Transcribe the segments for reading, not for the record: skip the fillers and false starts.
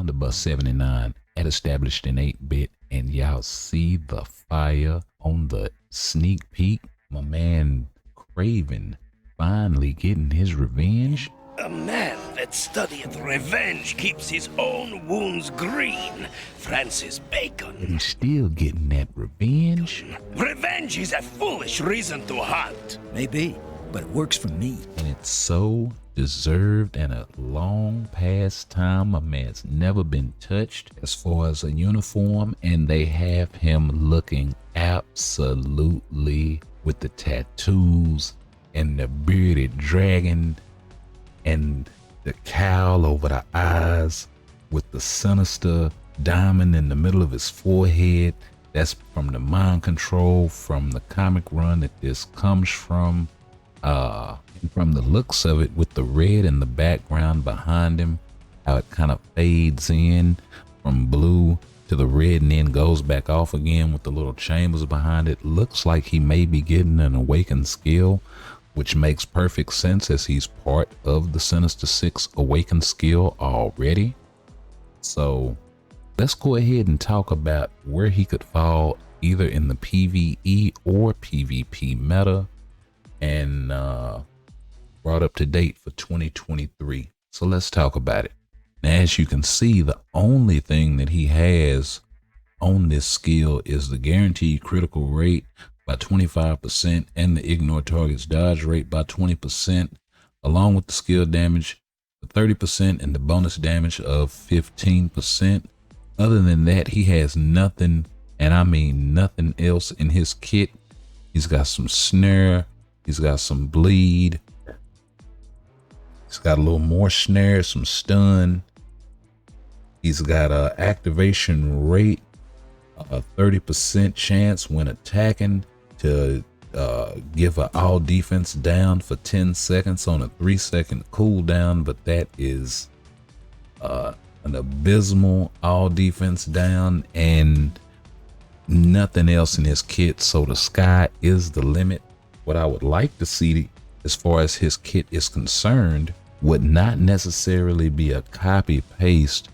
Blunderbuss 79 at established in 8-bit, and y'all see the fire on the sneak peek. My man Kraven finally getting his revenge. A man that studieth revenge keeps his own wounds green. Francis Bacon. But he's still getting that revenge. Revenge is a foolish reason to hunt. Maybe, but it works for me. And it's so deserved, and a long past time. A man's never been touched as far as a uniform, and they have him looking absolutely with the tattoos and the bearded dragon and the cowl over the eyes with the sinister diamond in the middle of his forehead. That's from the mind control from the comic run that this comes from. And from the looks of it, with the red in the background behind him, how it kind of fades in from blue to the red and then goes back off again with the little chambers behind it. Looks like he may be getting an awakened skill, which makes perfect sense as he's part of the Sinister Six awakened skill already. So let's go ahead and talk about where he could fall either in the PvE or PvP meta, and brought up to date for 2023. So let's talk about it. Now, as you can see, the only thing that he has on this skill is the guaranteed critical rate by 25% and the ignore targets dodge rate by 20%, along with the skill damage of 30% and the bonus damage of 15%. Other than that, he has nothing, and I mean nothing else in his kit. He's got some snare, he's got some bleed, he's got a little more snare, some stun. He's got a activation rate, a 30% chance when attacking to give an all defense down for 10 seconds on a 3-second cooldown, but that is an abysmal all defense down and nothing else in his kit. So the sky is the limit. What I would like to see as far as his kit is concerned would not necessarily be a copy paste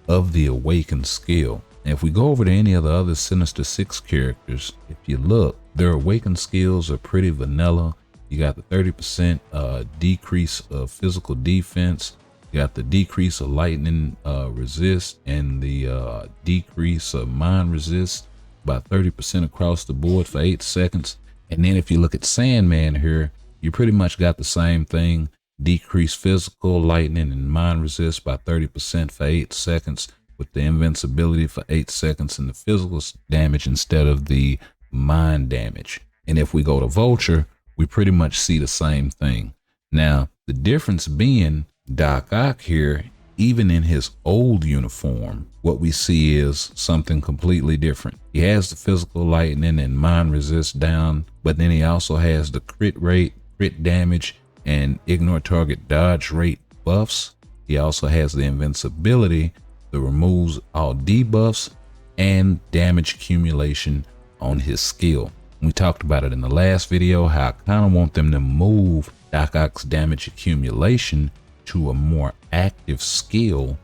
of the awakened skill. And if we go over to any of the other Sinister Six characters, if you look, their awakened skills are pretty vanilla. You got the 30% decrease of physical defense, you got the decrease of lightning resist, and the decrease of mind resist by 30% across the board for 8 seconds. And then if you look at Sandman here, you pretty much got the same thing. Decrease physical, lightning, and mind resist by 30% for 8 seconds, with the invincibility for 8 seconds and the physical damage instead of the mind damage. And if we go to Vulture, we pretty much see the same thing. Now, the difference being Doc Ock here, even in his old uniform, what we see is something completely different. He has the physical lightning and mind resist down, but then he also has the crit rate, crit damage, and ignore target dodge rate buffs. He also has the invincibility that removes all debuffs and damage accumulation on his skill. We talked about it in the last video, how I kind of want them to move Doc Ock's damage accumulation to a more active skill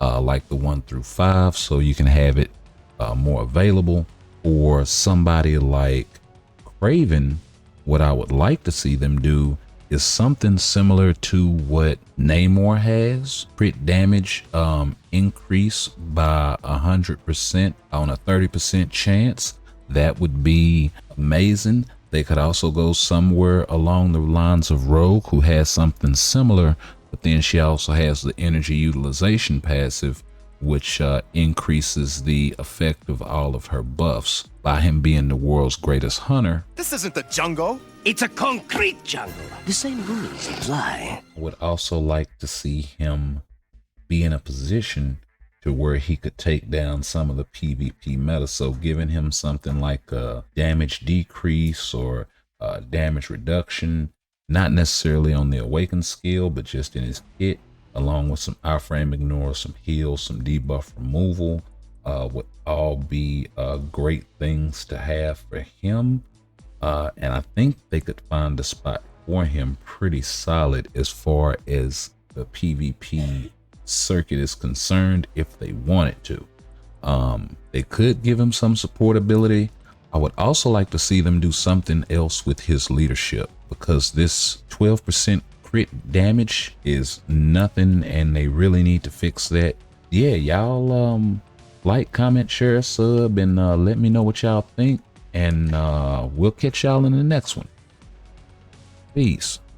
like the 1 through 5, so you can have it more available. For somebody like Kraven, what I would like to see them do is something similar to what Namor has. Crit damage increase by 100% on a 30% chance. That would be amazing. They could also go somewhere along the lines of Rogue, who has something similar, but then she also has the energy utilization passive, which increases the effect of all of her buffs by him being the world's greatest hunter. This isn't the jungle. It's a concrete jungle. The same rules apply. I would also like to see him be in a position to where he could take down some of the PvP meta. So giving him something like a damage decrease or damage reduction, not necessarily on the awakened skill, but just in his kit, along with some iframe ignore, some heal, some debuff removal, would all be great things to have for him. And I think they could find a spot for him pretty solid as far as the PvP circuit is concerned if they wanted to. They could give him some support ability. I would also like to see them do something else with his leadership, because this 12% crit damage is nothing and they really need to fix that. Yeah, y'all like, comment, share, sub, and let me know what y'all think, and we'll catch y'all in the next one. Peace.